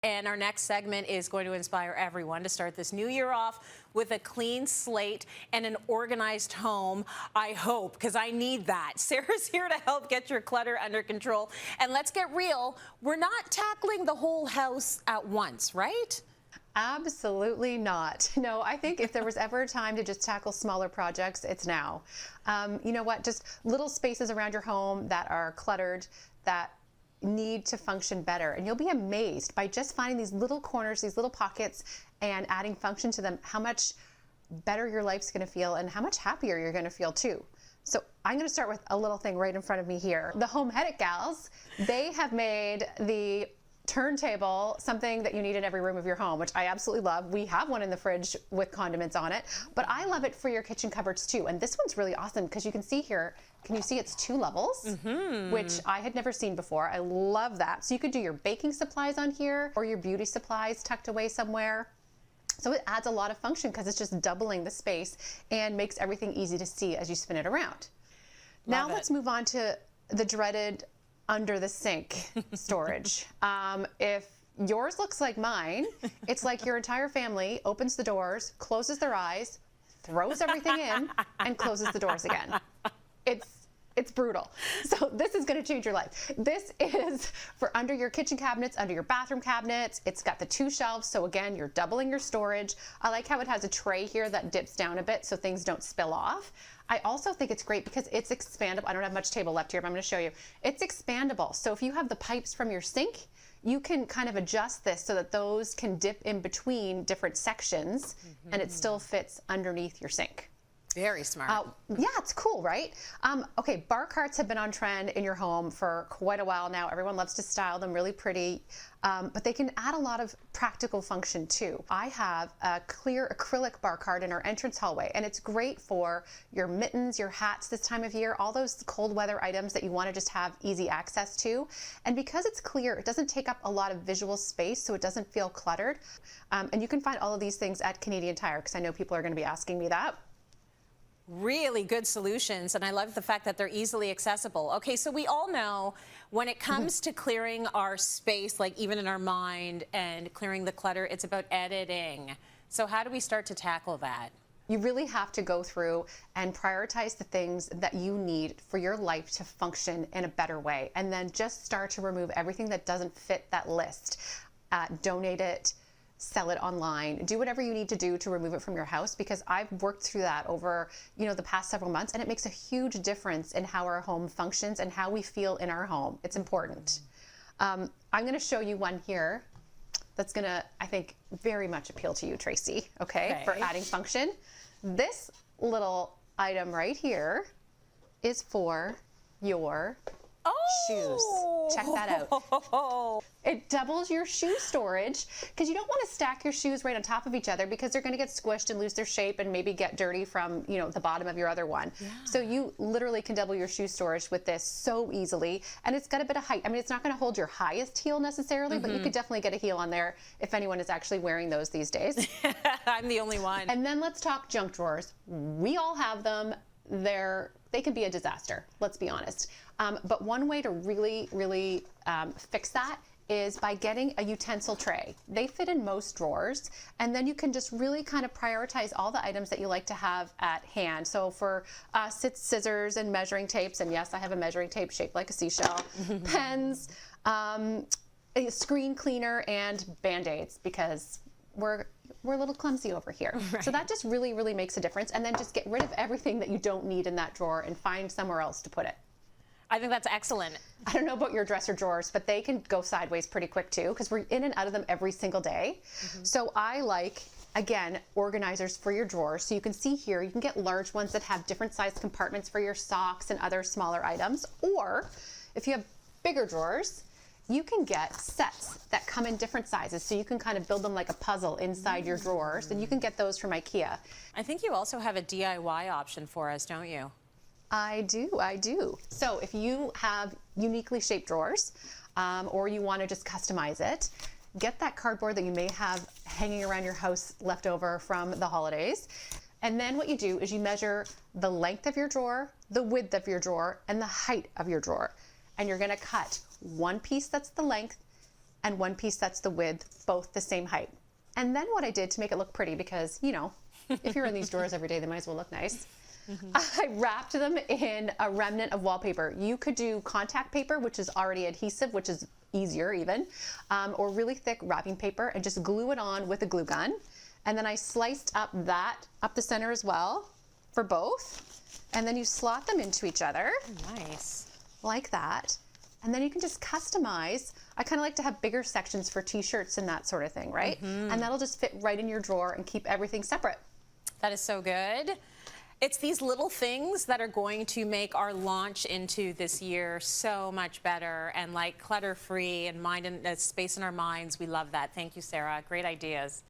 And our next segment is going to inspire everyone to start this new year off with a clean slate and an organized home, I hope, because I need that. Sarah's here to help get your clutter under control. And let's get real, we're not tackling the whole house at once, right? Absolutely not. No, I think if there was ever a time to just tackle smaller projects, it's now. You know what? Just little spaces around your home that are cluttered, that need to function better. And you'll be amazed by just finding these little corners, these little pockets, and adding function to them, how much better your life's going to feel and how much happier you're going to feel too. So I'm going to start with a little thing right in front of me here. The Home Edit gals, they have made the turntable something that you need in every room of your home, which I absolutely love. We have one in the fridge with condiments on it, but I love it for your kitchen cupboards too. And this one's really awesome because you can see here, can you see it's 2 levels, which I had never seen before. I love that. So you could do your baking supplies on here or your beauty supplies tucked away somewhere. So it adds a lot of function because it's just doubling the space and makes everything easy to see as you spin it around. Now let's move on to the dreaded under the sink storage. If yours looks like mine, it's like your entire family opens the doors, closes their eyes, throws everything in, and closes the doors again. It's brutal. So this is going to change your life. This is for under your kitchen cabinets, under your bathroom cabinets. It's got the 2 shelves. So again, you're doubling your storage. I like how it has a tray here that dips down a bit so things don't spill off. I also think it's great because it's expandable. I don't have much table left here, but I'm going to show you. It's expandable. So if you have the pipes from your sink, you can kind of adjust this so that those can dip in between different sections and it still fits underneath your sink. Very smart. Yeah, it's cool, right? Okay, bar carts have been on trend in your home for quite a while now. Everyone loves to style them really pretty, but they can add a lot of practical function too. I have a clear acrylic bar cart in our entrance hallway, and it's great for your mittens, your hats this time of year, all those cold weather items that you want to just have easy access to. And because it's clear, it doesn't take up a lot of visual space, so it doesn't feel cluttered. And you can find all of these things at Canadian Tire, because I know people are going to be asking me that. Really good solutions, and I love the fact that they're easily accessible. Okay, so we all know when it comes to clearing our space, like even in our mind, and clearing the clutter, it's about editing. So how do we start to tackle that? You really have to go through and prioritize the things that you need for your life to function in a better way, and then just start to remove everything that doesn't fit that list. Donate it, sell it online, do whatever you need to do to remove it from your house, because I've worked through that over, the past several months, and it makes a huge difference in how our home functions and how we feel in our home. It's important. I'm going to show you one here that's going to, I think, very much appeal to you, Tracy, okay, for adding function. This little item right here is for your shoes. Check that out. It doubles your shoe storage because you don't want to stack your shoes right on top of each other because they're going to get squished and lose their shape and maybe get dirty from, the bottom of your other one. Yeah. So you literally can double your shoe storage with this so easily, and it's got a bit of height. I mean, it's not going to hold your highest heel necessarily, but you could definitely get a heel on there if anyone is actually wearing those these days. I'm the only one. And then let's talk junk drawers. We all have them. They can be a disaster, let's be honest. But one way to really fix that is by getting a utensil tray. They fit in most drawers, and then you can just really kind of prioritize all the items that you like to have at hand. So for us, it's scissors and measuring tapes, and yes, I have a measuring tape shaped like a seashell, pens, a screen cleaner, and Band-Aids, because we're a little clumsy over here. Right. So that just really makes a difference. And then just get rid of everything that you don't need in that drawer and find somewhere else to put it. I think that's excellent. I don't know about your dresser drawers, but they can go sideways pretty quick too, because we're in and out of them every single day. So I like, again, organizers for your drawers. So you can see here, you can get large ones that have different size compartments for your socks and other smaller items. Or if you have bigger drawers, you can get sets that come in different sizes, so you can kind of build them like a puzzle inside your drawers, and you can get those from IKEA. I think you also have a DIY option for us, don't you? I do. So if you have uniquely shaped drawers, or you want to just customize it, get that cardboard that you may have hanging around your house left over from the holidays. And then what you do is you measure the length of your drawer, the width of your drawer, and the height of your drawer. And you're going to cut one piece that's the length and one piece that's the width, both the same height. And then what I did to make it look pretty, because, you know, if you're in these drawers every day, they might as well look nice. I wrapped them in a remnant of wallpaper. You could do contact paper, which is already adhesive, which is easier even, or really thick wrapping paper, and just glue it on with a glue gun. And then I sliced up the center as well for both. And then you slot them into each other. Nice. Like that. And then you can just customize. I kind of like to have bigger sections for t-shirts and that sort of thing, right? And that'll just fit right in your drawer and keep everything separate. That is so good. It's these little things that are going to make our launch into this year so much better and like clutter-free and space in our minds. We love that. Thank you, Sarah. Great ideas.